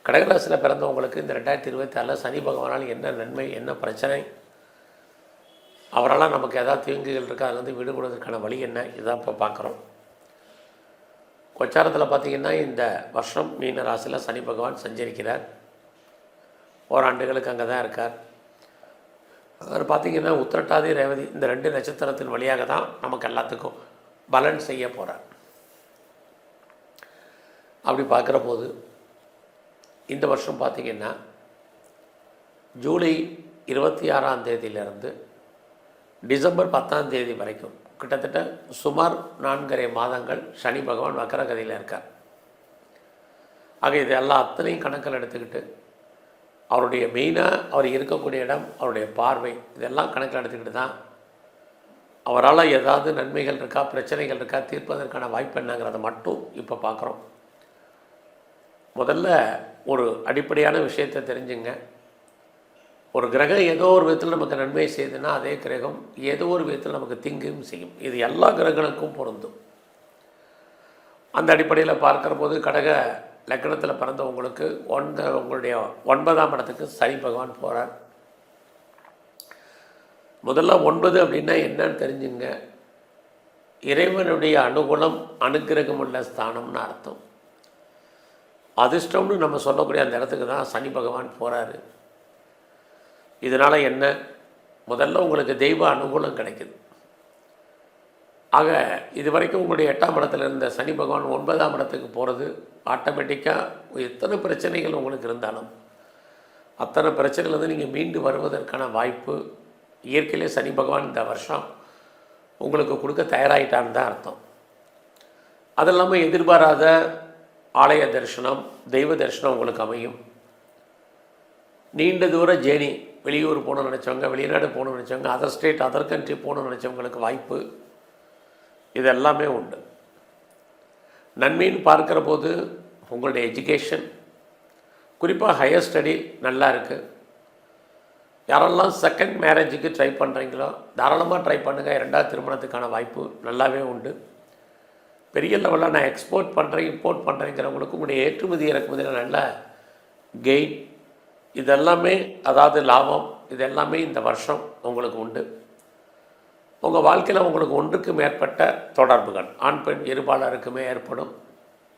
கடகராசியில் பிறந்தவங்களுக்கு இந்த 2026 சனி பகவானால் என்ன நன்மை, என்ன பிரச்சனை, அவரால் நமக்கு ஏதாவது தீங்குகள் இருக்கா, அதுலேருந்து விடுபடுவதற்கான வழி என்ன, இதான் இப்போ பார்க்குறோம். கோச்சாரத்தில் பார்த்திங்கன்னா இந்த வருஷம் மீன ராசியில் சனி பகவான் சஞ்சரிக்கிறார். ஓராண்டுகளுக்கு அங்கே தான் இருக்கார். அவர் பார்த்திங்கன்னா உத்திரட்டாதி ரேவதி இந்த 2 நட்சத்திரத்தின் வழியாக தான் நமக்கு எல்லாத்துக்கும் பலன் செய்ய போகிறார். அப்படி பார்க்குற போது இந்த வருஷம் பார்த்திங்கன்னா ஜூலை 26ஆம் தேதியிலிருந்து டிசம்பர் 10ஆம் தேதி வரைக்கும் கிட்டத்தட்ட சுமார் 4.5 மாதங்கள் சனி பகவான் வக்கரகதியில் இருக்கார். ஆக இது எல்லாம் அத்தனையும் கணக்கில் எடுத்துக்கிட்டு அவருடைய மெயினாக அவர் இருக்கக்கூடிய இடம், அவருடைய பார்வை, இதெல்லாம் கணக்கில் எடுத்துக்கிட்டு தான் அவரால் ஏதாவது நன்மைகள் இருக்கா, பிரச்சனைகள் இருக்கா, தீர்ப்பதற்கான வாய்ப்பு என்னங்கிறத மட்டும் இப்போ பார்க்குறோம். முதல்ல ஒரு அடிப்படையான விஷயத்தை தெரிஞ்சுங்க. ஒரு கிரகம் ஏதோ ஒரு விதத்தில் நமக்கு நன்மை செய்யுதுன்னா அதே கிரகம் ஏதோ ஒரு விதத்தில் நமக்கு தீங்கும் செய்யும். இது எல்லா கிரகங்களுக்கும் பொருந்தும். அந்த அடிப்படையில் பார்க்குற போது கடக லக்னத்தில் பிறந்தவங்களுக்கு உங்களுடைய 9ஆம் இடத்துக்கு சனி பகவான் போகிறார். முதல்ல 9 அப்படின்னா என்னன்னு தெரிஞ்சுங்க. இறைவனுடைய அனுகூலம், அனுக்கிரகம் உள்ள ஸ்தானம்னு அர்த்தம். அதிர்ஷ்டம்னு நம்ம சொல்லக்கூடிய அந்த இடத்துக்கு தான் சனி பகவான் போகிறாரு. இதனால் என்ன, முதல்ல உங்களுக்கு தெய்வ அனுகூலம் கிடைக்குது. ஆக இது வரைக்கும் உங்களுடைய 8ஆம் இடத்துல இருந்த சனி பகவான் 9ஆம் இடத்துக்கு போகிறது ஆட்டோமேட்டிக்காக எத்தனை பிரச்சனைகள் உங்களுக்கு இருந்தாலும் அத்தனை பிரச்சனையிலேருந்து நீங்கள் மீண்டு வருவதற்கான வாய்ப்பு இயற்கையிலே சனி பகவான் இந்த வருஷம் உங்களுக்கு கொடுக்க தயாராகிட்டான்னு தான் அர்த்தம். அது இல்லாமல் எதிர்பாராத ஆலய தரிசனம், தெய்வ தரிசனம் உங்களுக்கு அமையும். நீண்ட தூர ஜேர்னி, வெளியூர் போகணும்னு நினச்சவங்க, வெளிநாடு போகணும்னு நினச்சவங்க, அதர் ஸ்டேட், அதர் கண்ட்ரி போகணும்னு நினச்சவங்களுக்கு வாய்ப்பு இது எல்லாமே உண்டு. நன்மைன்னு பார்க்குற போது உங்களுடைய எஜுகேஷன், குறிப்பாக ஹையர் ஸ்டடி நல்லா இருக்குது. யாரெல்லாம் செகண்ட் மேரேஜுக்கு ட்ரை பண்ணுறீங்களோ தாராளமாக ட்ரை பண்ணுங்கள். 2வது திருமணத்துக்கான வாய்ப்பு நல்லாவே உண்டு. பெரிய லெவலில் நான் எக்ஸ்போர்ட் பண்ணுறேன், இம்போர்ட் பண்ணுறேங்கிறவங்களுக்கு உங்களுடைய ஏற்றுமதி இறக்குமதியில் நல்ல கெயின், இதெல்லாமே அதாவது லாபம், இது எல்லாமே இந்த வருஷம் உங்களுக்கு உண்டு. உங்கள் வாழ்க்கையில் உங்களுக்கு ஒன்றுக்கு மேற்பட்ட தொடர்புகள் ஆண் பெண் இருபாலருக்குமே ஏற்படும்.